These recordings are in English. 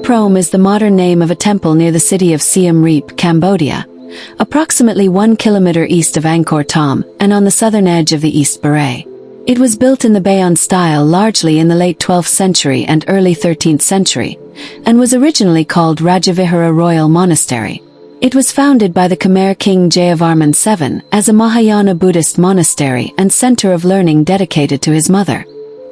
Prum is the modern name of a temple near the city of Siem Reap, Cambodia, approximately 1 kilometer east of Angkor Thom and on the southern edge of the East Baray. It was built in the Bayon style largely in the late 12th century and early 13th century, and was originally called Rajavihara Royal Monastery. It was founded by the Khmer king Jayavarman VII as a Mahayana Buddhist monastery and center of learning dedicated to his mother.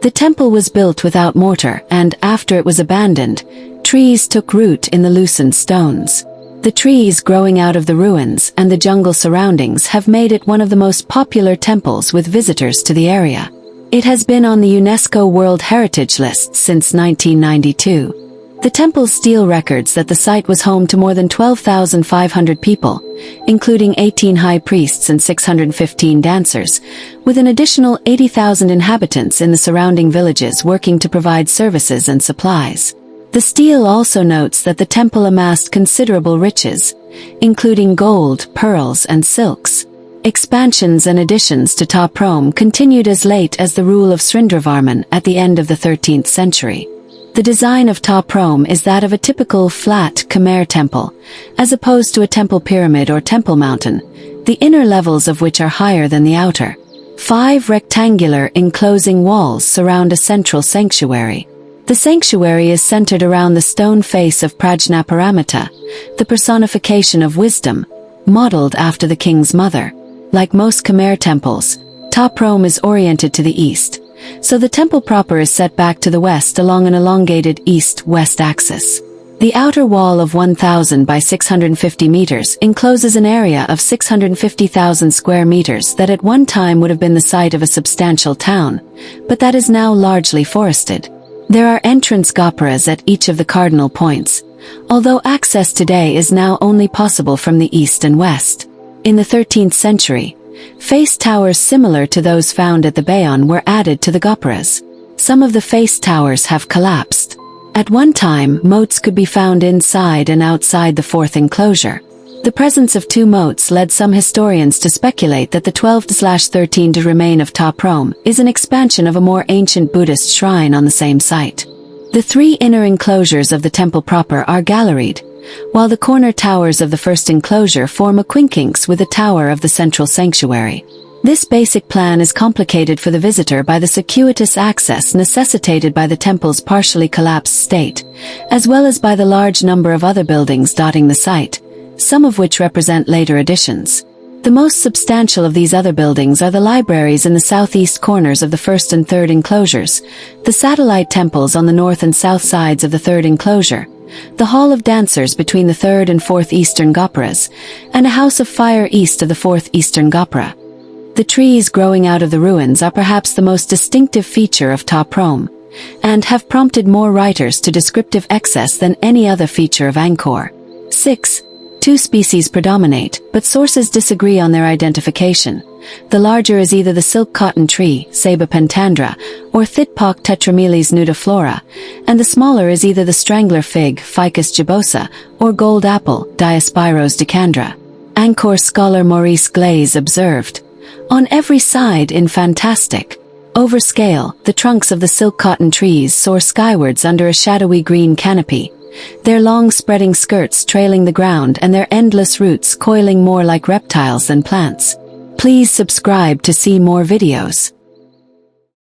The temple was built without mortar and, after it was abandoned, trees took root in the loosened stones. The trees growing out of the ruins and the jungle surroundings have made it one of the most popular temples with visitors to the area. It has been on the UNESCO World Heritage List since 1992. The temple's stele records that the site was home to more than 12,500 people, including 18 high priests and 615 dancers, with an additional 80,000 inhabitants in the surrounding villages working to provide services and supplies. The stele also notes that the temple amassed considerable riches, including gold, pearls, and silks. Expansions and additions to Ta Prohm continued as late as the rule of Srindravarman at the end of the 13th century. The design of Ta Prohm is that of a typical flat Khmer temple, as opposed to a temple pyramid or temple mountain, the inner levels of which are higher than the outer. 5 rectangular enclosing walls surround a central sanctuary. The sanctuary is centered around the stone face of Prajnaparamita, the personification of wisdom, modeled after the king's mother. Like most Khmer temples, Ta Prohm is oriented to the east, so the temple proper is set back to the west along an elongated east-west axis. The outer wall of 1,000 by 650 meters encloses an area of 650,000 square meters that at one time would have been the site of a substantial town, but that is now largely forested. There are entrance gopuras at each of the cardinal points, although access today is now only possible from the east and west. In the 13th century, face towers similar to those found at the Bayon were added to the gopuras. Some of the face towers have collapsed. At one time, moats could be found inside and outside the fourth enclosure. The presence of 2 moats led some historians to speculate that the 12-13 remain of Ta Prohm is an expansion of a more ancient Buddhist shrine on the same site. The 3 inner enclosures of the temple proper are galleried, while the corner towers of the first enclosure form a quincunx with the tower of the central sanctuary. This basic plan is complicated for the visitor by the circuitous access necessitated by the temple's partially collapsed state, as well as by the large number of other buildings dotting the site, some of which represent later additions. The most substantial of these other buildings are the libraries in the southeast corners of the first and third enclosures, the satellite temples on the north and south sides of the third enclosure, the Hall of Dancers between the third and fourth eastern gopuras, and a house of fire east of the fourth eastern gopura. The trees growing out of the ruins are perhaps the most distinctive feature of Ta Prohm, and have prompted more writers to descriptive excess than any other feature of Angkor. 6. 2 species predominate, but sources disagree on their identification. The larger is either the silk cotton tree, Ceiba pentandra, or Thitpak tetrameles nudiflora, and the smaller is either the strangler fig, Ficus gibosa, or gold apple, Diospyros decandra. Angkor scholar Maurice Glaze observed, "On every side in fantastic overscale, the trunks of the silk cotton trees soar skywards under a shadowy green canopy, their long spreading skirts trailing the ground and their endless roots coiling more like reptiles than plants." Please subscribe to see more videos.